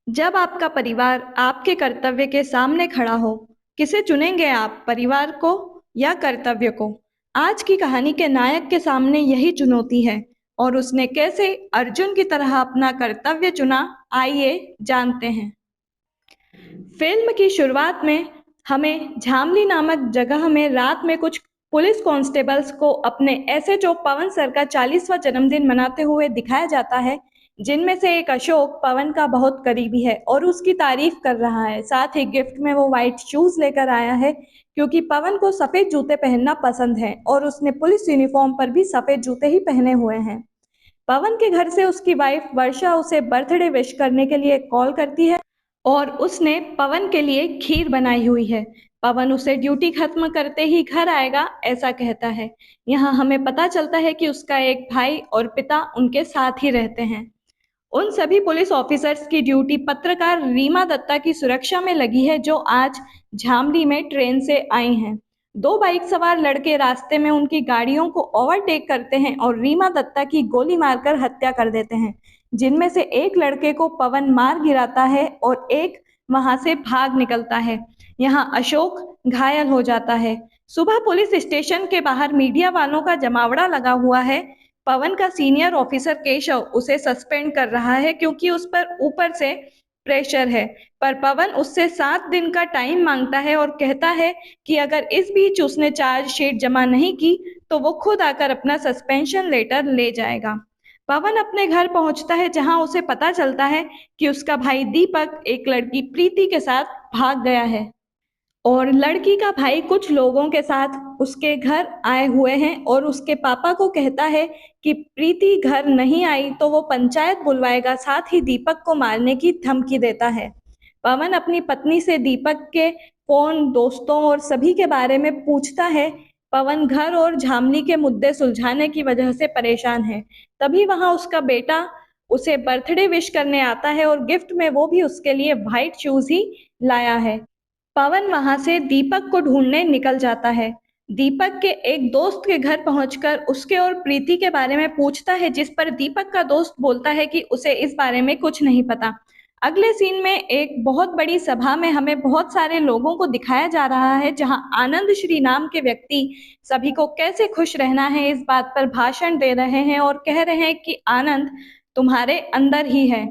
जब आपका परिवार आपके कर्तव्य के सामने खड़ा हो, किसे चुनेंगे आप, परिवार को या कर्तव्य को? आज की कहानी के नायक के सामने यही चुनौती है और उसने कैसे अर्जुन की तरह अपना कर्तव्य चुना, आइए जानते हैं। फिल्म की शुरुआत में हमें झामली नामक जगह में रात में कुछ पुलिस कांस्टेबल्स को अपने एसएचओ पवन सर का 40वां जन्मदिन मनाते हुए दिखाया जाता है, जिनमें से एक अशोक पवन का बहुत करीबी है और उसकी तारीफ कर रहा है। साथ ही गिफ्ट में वो वाइट शूज लेकर आया है क्योंकि पवन को सफेद जूते पहनना पसंद है और उसने पुलिस यूनिफॉर्म पर भी सफेद जूते ही पहने हुए हैं। पवन के घर से उसकी वाइफ वर्षा उसे बर्थडे विश करने के लिए कॉल करती है और उसने पवन के लिए खीर बनाई हुई है। पवन उसे ड्यूटी खत्म करते ही घर आएगा, ऐसा कहता है। यहाँ हमें पता चलता है कि उसका एक भाई और पिता उनके साथ ही रहते हैं। उन सभी पुलिस ऑफिसर्स की ड्यूटी पत्रकार रीमा दत्ता की सुरक्षा में लगी है, जो आज झामली में ट्रेन से आई हैं। दो बाइक सवार लड़के रास्ते में उनकी गाड़ियों को ओवरटेक करते हैं और रीमा दत्ता की गोली मारकर हत्या कर देते हैं, जिनमें से एक लड़के को पवन मार गिराता है और एक वहां से भाग निकलता है। यहाँ अशोक घायल हो जाता है। सुबह पुलिस स्टेशन के बाहर मीडिया वालों का जमावड़ा लगा हुआ है। पवन का सीनियर ऑफिसर केशव उसे सस्पेंड कर रहा है क्योंकि उस पर ऊपर से प्रेशर है, पर पवन उससे 7 दिन का टाइम मांगता है और कहता है कि अगर इस बीच उसने चार्जशीट जमा नहीं की तो वो खुद आकर अपना सस्पेंशन लेटर ले जाएगा। पवन अपने घर पहुंचता है, जहां उसे पता चलता है कि उसका भाई दीपक एक लड़की प्रीति के साथ भाग गया है और लड़की का भाई कुछ लोगों के साथ उसके घर आए हुए हैं और उसके पापा को कहता है कि प्रीति घर नहीं आई तो वो पंचायत बुलवाएगा। साथ ही दीपक को मारने की धमकी देता है। पवन अपनी पत्नी से दीपक के फोन, दोस्तों और सभी के बारे में पूछता है। पवन घर और झामली के मुद्दे सुलझाने की वजह से परेशान है। तभी वहां उसका बेटा उसे बर्थडे विश करने आता है और गिफ्ट में वो भी उसके लिए व्हाइट शूज ही लाया है। पवन वहां से दीपक को ढूंढने निकल जाता है। दीपक के एक दोस्त के घर पहुंचकर उसके और प्रीति के बारे में पूछता है, जिस पर दीपक का दोस्त बोलता है कि उसे इस बारे में कुछ नहीं पता। अगले सीन में एक बहुत बड़ी सभा में हमें बहुत सारे लोगों को दिखाया जा रहा है, जहां आनंद श्री नाम के व्यक्ति सभी को कैसे खुश रहना है इस बात पर भाषण दे रहे हैं और कह रहे हैं कि आनंद तुम्हारे अंदर ही है।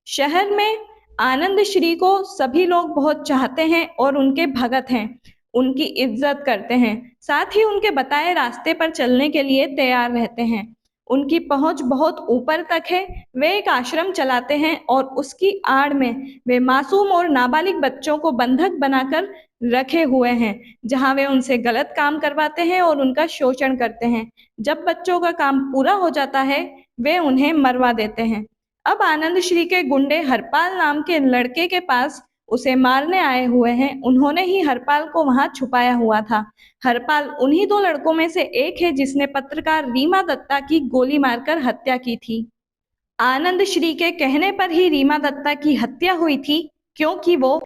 शहर में आनंद श्री को सभी लोग बहुत चाहते हैं और उनके भगत हैं, उनकी इज्जत करते हैं। साथ ही उनके बताए रास्ते पर चलने के लिए तैयार रहते हैं। उनकी पहुंच बहुत ऊपर तक है। वे एक आश्रम चलाते हैं और उसकी आड़ में वे मासूम और नाबालिग बच्चों को बंधक बनाकर रखे हुए हैं, जहां वे उनसे गलत काम करवाते हैं और उनका शोषण करते हैं। जब बच्चों का काम पूरा हो जाता है, वे उन्हें मरवा देते हैं। अब आनंद श्री के गुंडे हरपाल नाम के लड़के के पास उसे मारने आए हुए हैं। उन्होंने ही हरपाल को वहां छुपाया हुआ था। हरपाल उन्हीं दो लड़कों में से एक है जिसने पत्रकार रीमा दत्ता की गोली मारकर हत्या की थी। आनंद श्री के कहने पर ही रीमा दत्ता की हत्या हुई थी, क्योंकि वो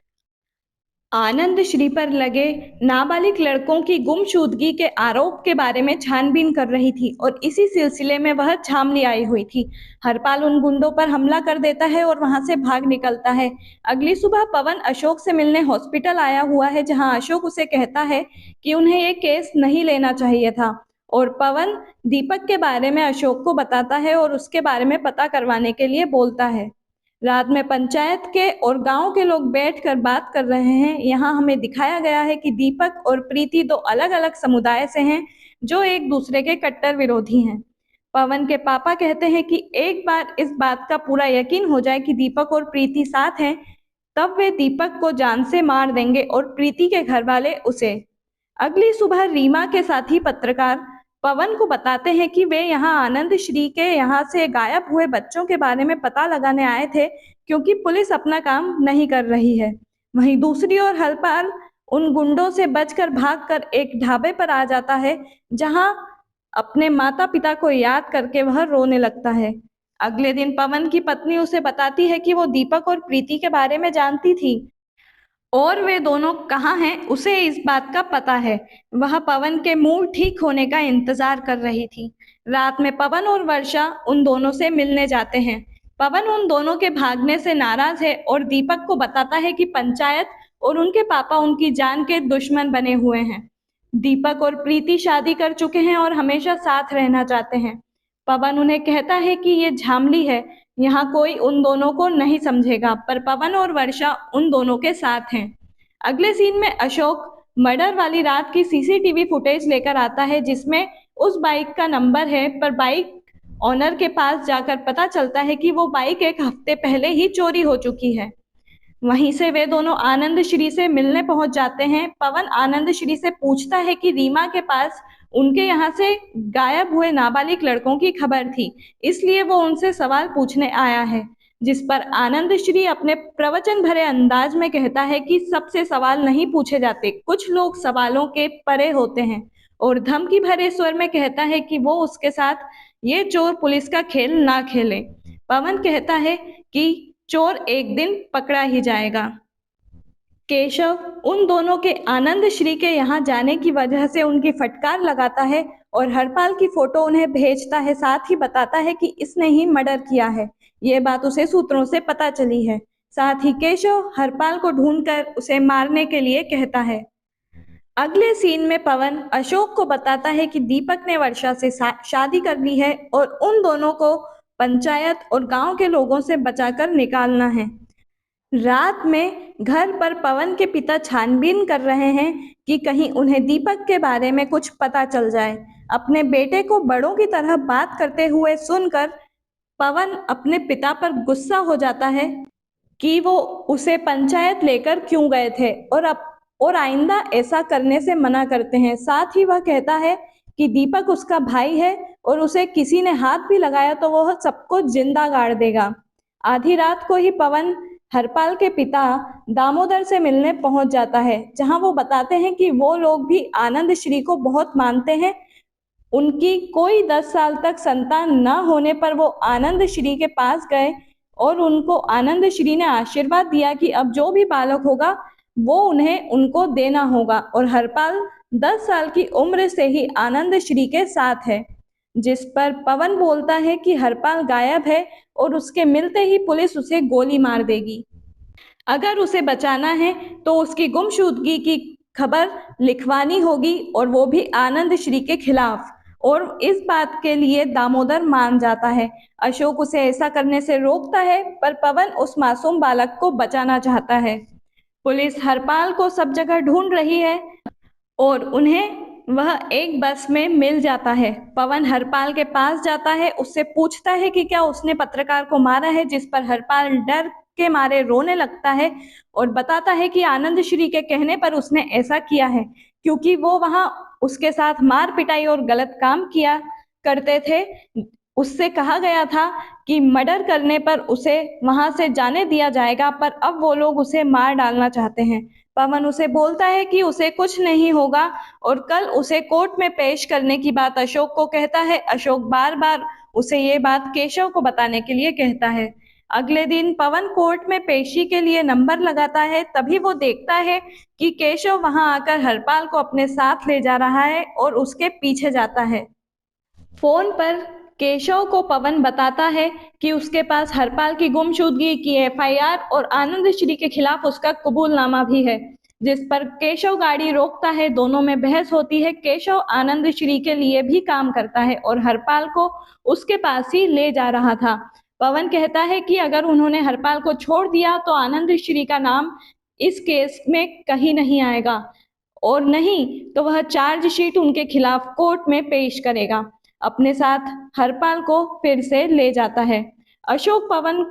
आनंद श्री पर लगे नाबालिग लड़कों की गुमशुदगी के आरोप के बारे में छानबीन कर रही थी और इसी सिलसिले में वह झामली आई हुई थी। हरपाल उन गुंडों पर हमला कर देता है और वहां से भाग निकलता है। अगली सुबह पवन अशोक से मिलने हॉस्पिटल आया हुआ है, जहां अशोक उसे कहता है कि उन्हें ये केस नहीं लेना चाहिए था और पवन दीपक के बारे में अशोक को बताता है और उसके बारे में पता करवाने के लिए बोलता है। रात में पंचायत के और गांव के लोग बैठकर बात कर रहे हैं। यहाँ हमें दिखाया गया है कि दीपक और प्रीति दो अलग अलग समुदाय से हैं, जो एक दूसरे के कट्टर विरोधी हैं। पवन के पापा कहते हैं कि एक बार इस बात का पूरा यकीन हो जाए कि दीपक और प्रीति साथ हैं, तब वे दीपक को जान से मार देंगे और प्रीति के घर वाले उसे। अगली सुबह रीमा के साथी पत्रकार पवन को बताते हैं कि वे यहाँ आनंद श्री के यहाँ से गायब हुए बच्चों के बारे में पता लगाने आए थे, क्योंकि पुलिस अपना काम नहीं कर रही है। वहीं दूसरी ओर हरपाल उन गुंडों से बचकर भागकर एक ढाबे पर आ जाता है, जहां अपने माता पिता को याद करके वह रोने लगता है। अगले दिन पवन की पत्नी उसे बताती है कि वो दीपक और प्रीति के बारे में जानती थी और वे दोनों कहाँ हैं उसे इस बात का पता है। वह पवन के मूड ठीक होने का इंतजार कर रही थी। रात में पवन और वर्षा उन दोनों से मिलने जाते हैं। पवन उन दोनों के भागने से नाराज है और दीपक को बताता है कि पंचायत और उनके पापा उनकी जान के दुश्मन बने हुए हैं। दीपक और प्रीति शादी कर चुके हैं और हमेशा साथ रहना चाहते हैं। पवन उन्हें कहता है कि ये झामली है, यहाँ कोई उन दोनों को नहीं समझेगा, पर पवन और वर्षा उन दोनों के साथ हैं। अगले सीन में अशोक मर्डर वाली रात की सीसीटीवी फुटेज लेकर आता है जिसमें उस बाइक का नंबर है, पर बाइक ऑनर के पास जाकर पता चलता है कि वो बाइक एक हफ्ते पहले ही चोरी हो चुकी है। वहीं से वे दोनों आनंद श्री से मिलने पहुंच जाते हैं। पवन आनंद श्री से पूछता है कि रीमा के पास उनके यहाँ से गायब हुए नाबालिग लड़कों की खबर थी, इसलिए वो उनसे सवाल पूछने आया है। जिस पर आनंद श्री अपने प्रवचन भरे अंदाज में कहता है कि सबसे सवाल नहीं पूछे जाते, कुछ लोग सवालों के परे होते हैं, और धमकी भरे स्वर में कहता है कि वो उसके साथ ये चोर पुलिस का खेल ना खेले। पवन कहता है कि चोर एक दिन पकड़ा ही जाएगा। केशव उन दोनों के आनंद श्री के यहाँ जाने की वजह से उनकी फटकार लगाता है और हरपाल की फोटो उन्हें भेजता है, साथ ही बताता है कि इसने ही मर्डर किया है। ये बात उसे सूत्रों से पता चली है। साथ ही केशव हरपाल को ढूंढकर उसे मारने के लिए कहता है। अगले सीन में पवन अशोक को बताता है कि दीपक ने वर्षा से शादी कर ली है और उन दोनों को पंचायत और गांव के लोगों से बचाकर निकालना है। रात में घर पर पवन के पिता छानबीन कर रहे हैं कि कहीं उन्हें दीपक के बारे में कुछ पता चल जाए। अपने बेटे को बड़ों की तरह बात करते हुए सुनकर पवन अपने पिता पर गुस्सा हो जाता है कि वो उसे पंचायत लेकर क्यों गए थे और आइंदा ऐसा करने से मना करते हैं। साथ ही वह कहता है कि दीपक उसका भाई है और उसे किसी ने हाथ भी लगाया तो वह सबको जिंदा गाड़ देगा। आधी रात को ही पवन हरपाल के पिता दामोदर से मिलने पहुंच जाता है, जहां वो बताते हैं कि वो लोग भी आनंद श्री को बहुत मानते हैं। उनकी कोई 10 साल तक संतान न होने पर वो आनंद श्री के पास गए और उनको आनंद श्री ने आशीर्वाद दिया कि अब जो भी बालक होगा वो उन्हें उनको देना होगा, और हरपाल 10 साल की उम्र से ही आनंद श्री के साथ है। जिस पर पवन बोलता है कि हरपाल गायब है और उसके मिलते ही पुलिस उसे गोली मार देगी। अगर उसे बचाना है तो उसकी गुमशुदगी की खबर लिखवानी होगी, और वो भी आनंद श्री के खिलाफ, और इस बात के लिए दामोदर मान जाता है। अशोक उसे ऐसा करने से रोकता है, पर पवन उस मासूम बालक को बचाना चाहता है। पुलिस हरपाल को सब जगह ढूंढ रही है और उन्हें वह एक बस में मिल जाता है। पवन हरपाल के पास जाता है, उससे पूछता है कि क्या उसने पत्रकार को मारा है, जिस पर हरपाल डर के मारे रोने लगता है और बताता है कि आनंद श्री के कहने पर उसने ऐसा किया है क्योंकि वो वहां उसके साथ मार पिटाई और गलत काम किया करते थे। उससे कहा गया था कि मर्डर करने पर उसे वहां से जाने दिया जाएगा, पर अब वो लोग उसे मार डालना चाहते हैं। पवन उसे बोलता है कि उसे कुछ नहीं होगा और कल उसे कोर्ट में पेश करने की बात अशोक को कहता है। अशोक बार बार उसे ये बात केशव को बताने के लिए कहता है। अगले दिन पवन कोर्ट में पेशी के लिए नंबर लगाता है, तभी वो देखता है कि केशव वहां आकर हरपाल को अपने साथ ले जा रहा है और उसके पीछे जाता है। फोन पर केशव को पवन बताता है कि उसके पास हरपाल की गुमशुदगी की एफआईआर और आनंद श्री के खिलाफ उसका कबूलनामा भी है, जिस पर केशव गाड़ी रोकता है। दोनों में बहस होती है। केशव आनंद श्री के लिए भी काम करता है और हरपाल को उसके पास ही ले जा रहा था। पवन कहता है कि अगर उन्होंने हरपाल को छोड़ दिया तो आनंद श्री का नाम इस केस में कहीं नहीं आएगा, और नहीं तो वह चार्जशीट उनके खिलाफ कोर्ट में पेश करेगा। अपने साथ हरपाल को फिर से ले जाता है। अशोक पवन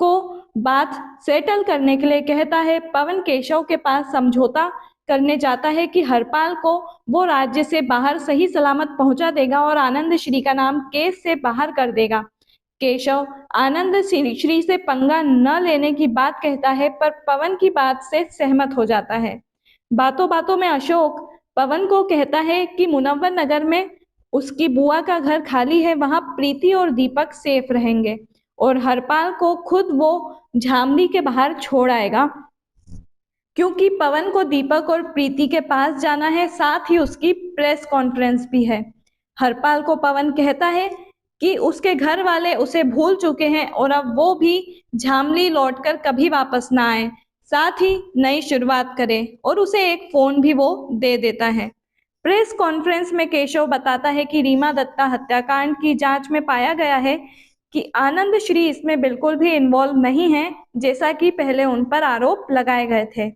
को बात सेटल करने के लिए कहता है। पवन केशव के पास समझौता करने जाता है कि हरपाल को वो राज्य से बाहर सही सलामत पहुंचा देगा और आनंद श्री का नाम केस से बाहर कर देगा। केशव आनंद श्री से पंगा न लेने की बात कहता है, पर पवन की बात से सहमत हो जाता है। बातों बातों में अशोक पवन को कहता है कि मुनव्वर नगर में उसकी बुआ का घर खाली है, वहां प्रीति और दीपक सेफ रहेंगे और हरपाल को खुद वो झामली के बाहर छोड़ आएगा, क्योंकि पवन को दीपक और प्रीति के पास जाना है। साथ ही उसकी प्रेस कॉन्फ्रेंस भी है। हरपाल को पवन कहता है कि उसके घर वाले उसे भूल चुके हैं और अब वो भी झामली लौटकर कभी वापस ना आए, साथ ही नई शुरुआत करे और उसे एक फोन भी वो दे देता है। प्रेस कॉन्फ्रेंस में केशव बताता है कि रीमा दत्ता हत्याकांड की जांच में पाया गया है कि आनंद श्री इसमें बिल्कुल भी इन्वॉल्व नहीं है, जैसा कि पहले उन पर आरोप लगाए गए थे।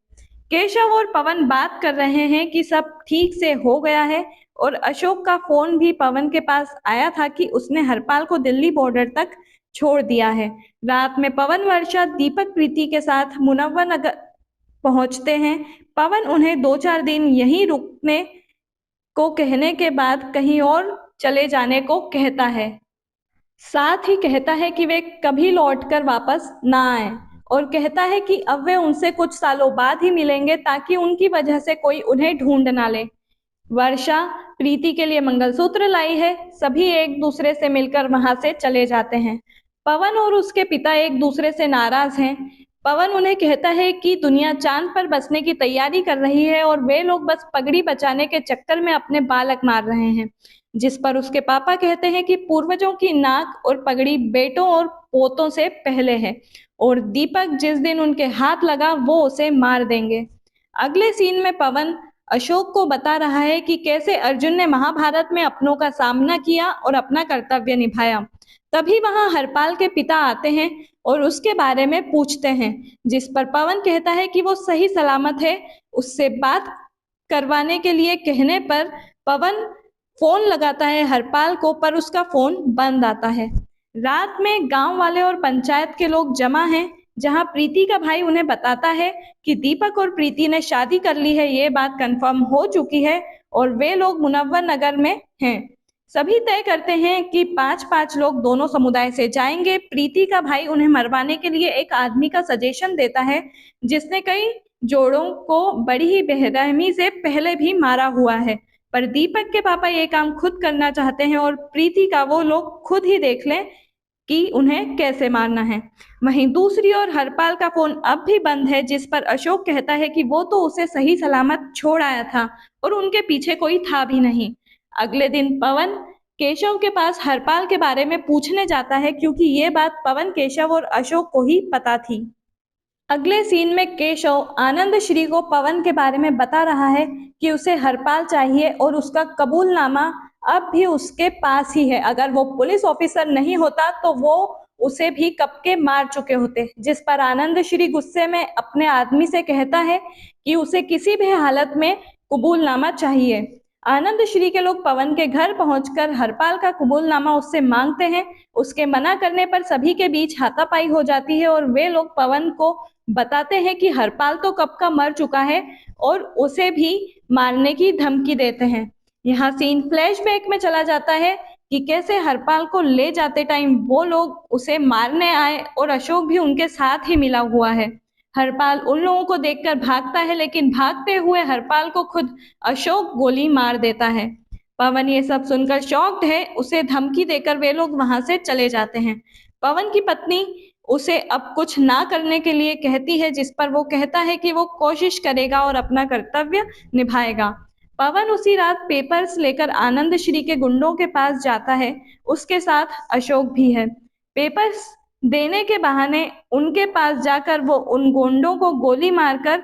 केशव और पवन बात कर रहे हैं कि सब ठीक से हो गया है और अशोक का फोन भी पवन के पास आया था कि उसने हरपाल को दिल्ली बॉर्डर तक छोड़ दिया है। रात में पवन, वर्षा, दीपक प्रीति के साथ मुनव्वर पहुंचते हैं। पवन उन्हें 2-4 दिन यहीं रुकने को कहने के बाद कहीं और चले जाने को कहता है। साथ ही कहता है कि वे कभी लौटकर वापस ना आए और कहता है कि अब वे उनसे कुछ सालों बाद ही मिलेंगे ताकि उनकी वजह से कोई उन्हें ढूंढ ना ले। वर्षा प्रीति के लिए मंगलसूत्र लाई है। सभी एक दूसरे से मिलकर वहां से चले जाते हैं। पवन और उसके पिता एक दूसरे से नाराज हैं। पवन उन्हें कहता है कि दुनिया चांद पर बसने की तैयारी कर रही है और वे लोग बस पगड़ी बचाने के चक्कर में अपने बालक मार रहे हैं। जिस पर उसके पापा कहते हैं कि पूर्वजों की नाक और पगड़ी बेटों और पोतों से पहले है और दीपक जिस दिन उनके हाथ लगा वो उसे मार देंगे। अगले सीन में पवन अशोक को बता रहा है कि कैसे अर्जुन ने महाभारत में अपनों का सामना किया और अपना कर्तव्य निभाया। तभी वहां हरपाल के पिता आते हैं और उसके बारे में पूछते हैं, जिस पर पवन कहता है कि वो सही सलामत है। उससे बात करवाने के लिए कहने पर पवन फोन लगाता है हरपाल को, पर उसका फोन बंद आता है। रात में गांव वाले और पंचायत के लोग जमा हैं, जहां प्रीति का भाई उन्हें बताता है कि दीपक और प्रीति ने शादी कर ली है, ये बात कंफर्म हो चुकी है और वे लोग मुनव्वर नगर में हैं। सभी तय करते हैं कि 5-5 लोग दोनों समुदाय से जाएंगे। प्रीति का भाई उन्हें मरवाने के लिए एक आदमी का सजेशन देता है, जिसने कई जोड़ों को बड़ी ही बेरहमी से पहले भी मारा हुआ है। पर दीपक के पापा ये काम खुद करना चाहते हैं और प्रीति का वो लोग खुद ही देख लें कि उन्हें कैसे मारना है। वहीं दूसरी ओर हरपाल का फोन अब भी बंद है, जिस पर अशोक कहता है कि वो तो उसे सही सलामत छोड़ आया था और उनके पीछे कोई था भी नहीं। अगले दिन पवन केशव के पास हरपाल के बारे में पूछने जाता है, क्योंकि ये बात पवन, केशव और अशोक को ही पता थी। अगले सीन में केशव आनंद श्री को पवन के बारे में बता रहा है कि उसे हरपाल चाहिए और उसका कबूलनामा अब भी उसके पास ही है। अगर वो पुलिस ऑफिसर नहीं होता तो वो उसे भी कब के मार चुके होते। जिस पर आनंद श्री गुस्से में अपने आदमी से कहता है कि उसे किसी भी हालत में कबूलनामा चाहिए। आनंद श्री के लोग पवन के घर पहुंचकर हरपाल का कबूलनामा उससे मांगते हैं। उसके मना करने पर सभी के बीच हाथापाई हो जाती है और वे लोग पवन को बताते हैं कि हरपाल तो कब का मर चुका है और उसे भी मारने की धमकी देते हैं। यहाँ सीन फ्लैशबैक में चला जाता है कि कैसे हरपाल को ले जाते टाइम वो लोग उसे मारने आए और अशोक भी उनके साथ ही मिला हुआ है। हरपाल उन लोगों को देखकर भागता है, लेकिन भागते हुए हरपाल को खुद अशोक गोली मार देता है। पवन ये सब सुनकर शॉक्ड है। उसे धमकी देकर वे लोग वहां से चले जाते हैं। पवन की पत्नी उसे अब कुछ ना करने के लिए कहती है, जिस पर वो कहता है कि वो कोशिश करेगा और अपना कर्तव्य निभाएगा। पवन उसी रात पेपर्स लेकर आनंद श्री के गुंडों के पास जाता है। उसके साथ अशोक भी है। पेपर्स देने के बहाने उनके पास जाकर वो उन गुंडों को गोली मारकर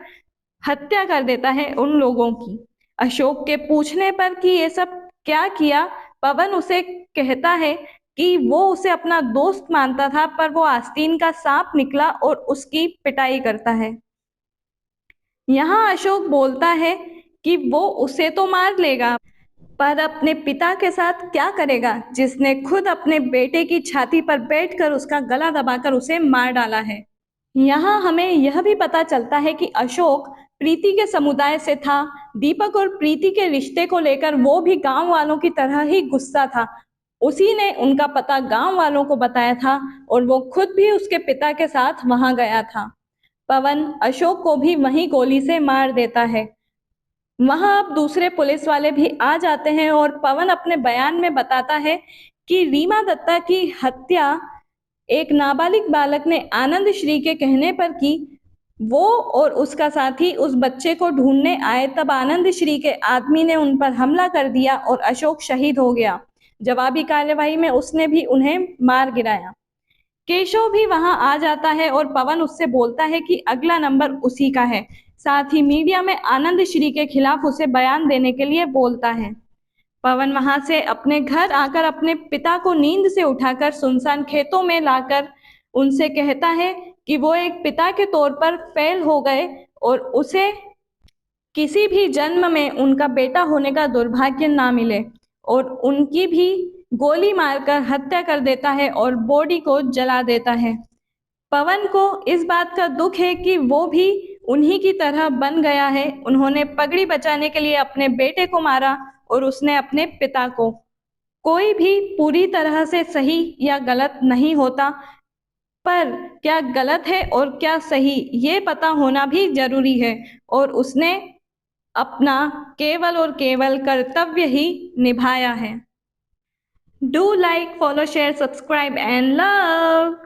हत्या कर देता है उन लोगों की। अशोक के पूछने पर कि ये सब क्या किया, पवन उसे कहता है कि वो उसे अपना दोस्त मानता था, पर वो आस्तीन का सांप निकला और उसकी पिटाई करता है। यहाँ अशोक बोलता है कि वो उसे तो मार लेगा, पर अपने पिता के साथ क्या करेगा, जिसने खुद अपने बेटे की छाती पर बैठकर उसका गला दबाकर उसे मार डाला है। यहाँ हमें यह भी पता चलता है कि अशोक प्रीति के समुदाय से था। दीपक और प्रीति के रिश्ते को लेकर वो भी गांव वालों की तरह ही गुस्सा था। उसी ने उनका पता गांव वालों को बताया था और वो खुद भी उसके पिता के साथ वहां गया था। पवन अशोक को भी वहीं गोली से मार देता है। वहां अब दूसरे पुलिस वाले भी आ जाते हैं और पवन अपने बयान में बताता है कि रीमा दत्ता की हत्या एक नाबालिग बालक ने आनंद श्री के कहने पर की। वो और उसका साथी उस बच्चे को ढूंढने आए, तब आनंद श्री के आदमी ने उन पर हमला कर दिया और अशोक शहीद हो गया। जवाबी कार्यवाही में उसने भी उन्हें मार गिराया। केशव भी वहां आ जाता है और पवन उससे बोलता है कि अगला नंबर उसी का है। साथ ही मीडिया में आनंद श्री के खिलाफ उसे बयान देने के लिए बोलता है। पवन वहां से अपने घर आकर अपने पिता को नींद से उठाकर सुनसान खेतों में लाकर उनसे कहता है कि वो एक पिता के तौर पर फेल हो गए और उसे किसी भी जन्म में उनका बेटा होने का दुर्भाग्य ना मिले, और उनकी भी गोली मारकर हत्या कर देता है और बॉडी को जला देता है। पवन को इस बात का दुख है कि वो भी उन्हीं की तरह बन गया है। उन्होंने पगड़ी बचाने के लिए अपने बेटे को मारा और उसने अपने पिता को। कोई भी पूरी तरह से सही या गलत नहीं होता, पर क्या गलत है और क्या सही ये पता होना भी जरूरी है, और उसने अपना केवल और केवल कर्तव्य ही निभाया है। Do like, follow, share, subscribe and love.